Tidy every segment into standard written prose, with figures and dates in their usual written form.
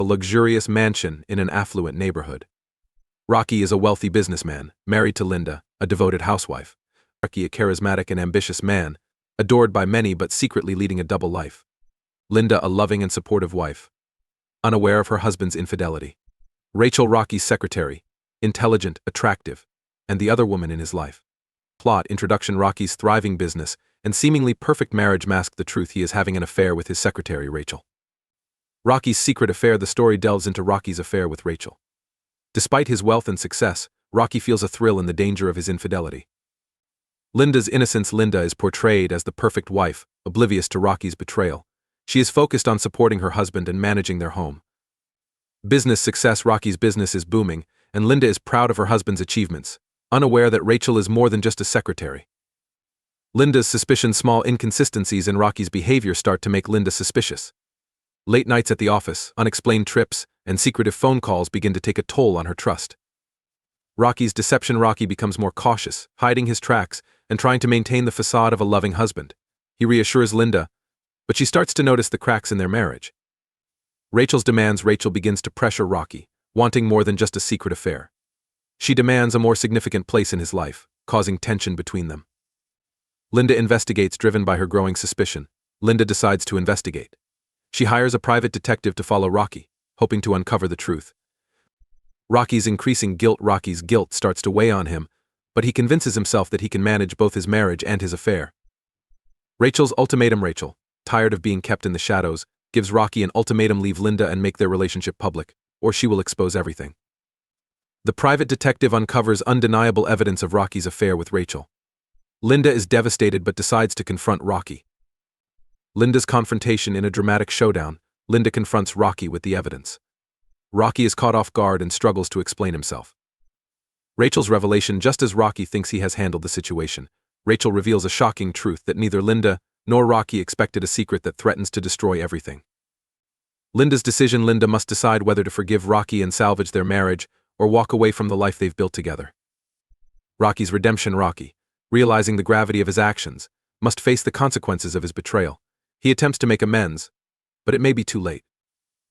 a luxurious mansion in an affluent neighborhood. Rocky is a wealthy businessman, married to Linda, a devoted housewife. Rocky, a charismatic and ambitious man, adored by many but secretly leading a double life. Linda, a loving and supportive wife, unaware of her husband's infidelity. Rachel, Rocky's secretary, intelligent, attractive, and the other woman in his life. Plot: introduction. Rocky's thriving business and seemingly perfect marriage mask the truth he is having an affair with his secretary, Rachel. Rocky's secret affair. The story delves into Rocky's affair with Rachel. Despite his wealth and success, Rocky feels a thrill in the danger of his infidelity. Linda's innocence. Linda is portrayed as the perfect wife, oblivious to Rocky's betrayal. She is focused on supporting her husband and managing their home. Business success. Rocky's business is booming, and Linda is proud of her husband's achievements, unaware that Rachel is more than just a secretary. Linda's suspicion. Small inconsistencies in Rocky's behavior start to make Linda suspicious. Late nights at the office, unexplained trips, and secretive phone calls begin to take a toll on her trust. Rocky's deception. Rocky becomes more cautious, hiding his tracks and trying to maintain the facade of a loving husband. He reassures Linda, but she starts to notice the cracks in their marriage. Rachel's demands. Rachel begins to pressure Rocky, wanting more than just a secret affair. She demands a more significant place in his life, causing tension between them. Linda investigates. Driven by her growing suspicion, Linda decides to investigate. She hires a private detective to follow Rocky, hoping to uncover the truth. Rocky's increasing guilt. Rocky's guilt starts to weigh on him, but he convinces himself that he can manage both his marriage and his affair. Rachel's ultimatum. Rachel, tired of being kept in the shadows, gives Rocky an ultimatum: leave Linda and make their relationship public, or she will expose everything. The private detective uncovers undeniable evidence of Rocky's affair with Rachel. Linda is devastated but decides to confront Rocky. Linda's confrontation. In a dramatic showdown, Linda confronts Rocky with the evidence. Rocky is caught off guard and struggles to explain himself. Rachel's revelation. Just as Rocky thinks he has handled the situation, Rachel reveals a shocking truth that neither Linda nor Rocky expected: a secret that threatens to destroy everything. Linda's decision. Linda must decide whether to forgive Rocky and salvage their marriage, or walk away from the life they've built together. Rocky's redemption. Rocky, realizing the gravity of his actions, must face the consequences of his betrayal. He attempts to make amends, but it may be too late.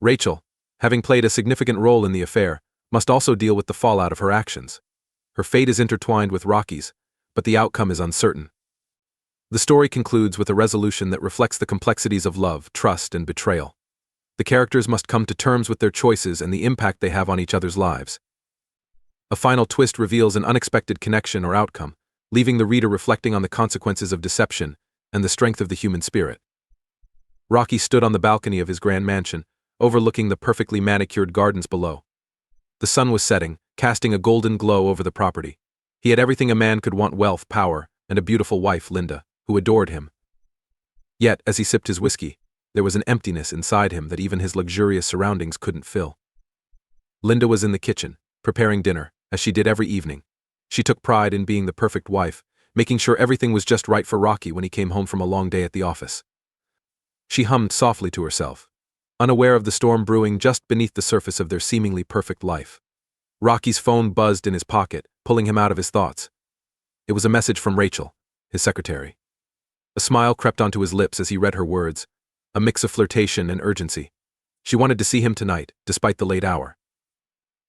Rachel, having played a significant role in the affair, must also deal with the fallout of her actions. Her fate is intertwined with Rocky's, but the outcome is uncertain. The story concludes with a resolution that reflects the complexities of love, trust, and betrayal. The characters must come to terms with their choices and the impact they have on each other's lives. A final twist reveals an unexpected connection or outcome, leaving the reader reflecting on the consequences of deception and the strength of the human spirit. Rocky stood on the balcony of his grand mansion, overlooking the perfectly manicured gardens below. The sun was setting, casting a golden glow over the property. He had everything a man could want: wealth, power, and a beautiful wife, Linda, who adored him. Yet, as he sipped his whiskey, there was an emptiness inside him that even his luxurious surroundings couldn't fill. Linda was in the kitchen, preparing dinner, as she did every evening. She took pride in being the perfect wife, making sure everything was just right for Rocky when he came home from a long day at the office. She hummed softly to herself, unaware of the storm brewing just beneath the surface of their seemingly perfect life. Rocky's phone buzzed in his pocket, pulling him out of his thoughts. It was a message from Rachel, his secretary. A smile crept onto his lips as he read her words, a mix of flirtation and urgency. She wanted to see him tonight, despite the late hour.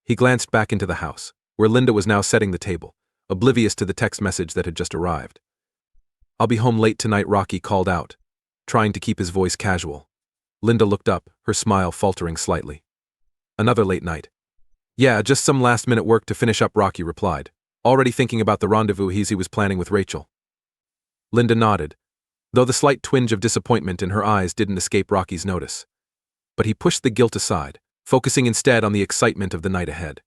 He glanced back into the house, where Linda was now setting the table, oblivious to the text message that had just arrived. "I'll be home late tonight," Rocky called out, trying to keep his voice casual. Linda looked up, her smile faltering slightly. "Another late night?" "Yeah, just some last-minute work to finish up," Rocky replied, already thinking about the rendezvous he was planning with Rachel. Linda nodded, though the slight twinge of disappointment in her eyes didn't escape Rocky's notice. But he pushed the guilt aside, focusing instead on the excitement of the night ahead.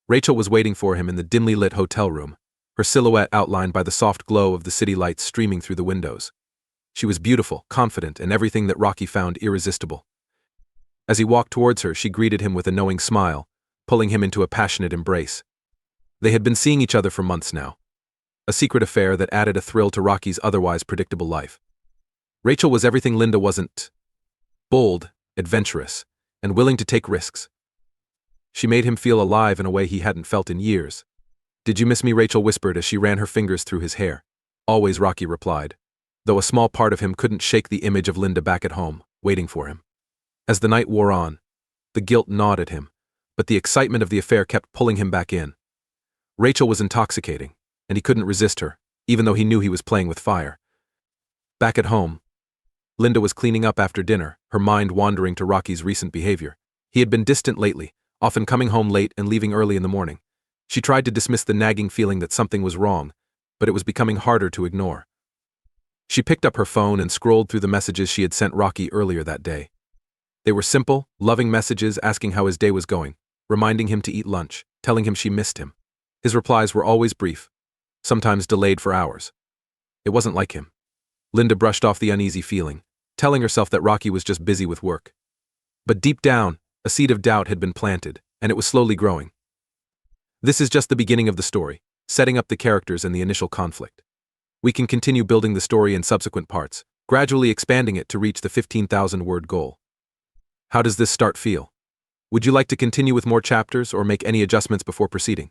Rachel was waiting for him in the dimly lit hotel room, her silhouette outlined by the soft glow of the city lights streaming through the windows. She was beautiful, confident, and everything that Rocky found irresistible. As he walked towards her, she greeted him with a knowing smile, pulling him into a passionate embrace. They had been seeing each other for months now, a secret affair that added a thrill to Rocky's otherwise predictable life. Rachel was everything Linda wasn't: bold, adventurous, and willing to take risks. She made him feel alive in a way he hadn't felt in years. "Did you miss me?" Rachel whispered as she ran her fingers through his hair. "Always," Rocky replied, though a small part of him couldn't shake the image of Linda back at home, waiting for him. As the night wore on, The guilt gnawed at him, but the excitement of the affair kept pulling him back in. Rachel was intoxicating, and he couldn't resist her, even though he knew he was playing with fire. Back at home, Linda was cleaning up after dinner, her mind wandering to Rocky's recent behavior. He had been distant lately, often coming home late and leaving early in the morning. She tried to dismiss the nagging feeling that something was wrong, but it was becoming harder to ignore. She picked up her phone and scrolled through the messages she had sent Rocky earlier that day. They were simple, loving messages asking how his day was going, reminding him to eat lunch, telling him she missed him. His replies were always brief, sometimes delayed for hours. It wasn't like him. Linda brushed off the uneasy feeling, telling herself that Rocky was just busy with work. But deep down, a seed of doubt had been planted, and it was slowly growing. This is just the beginning of the story, setting up the characters and the initial conflict. We can continue building the story in subsequent parts, gradually expanding it to reach the 15,000-word goal. How does this start feel? Would you like to continue with more chapters or make any adjustments before proceeding?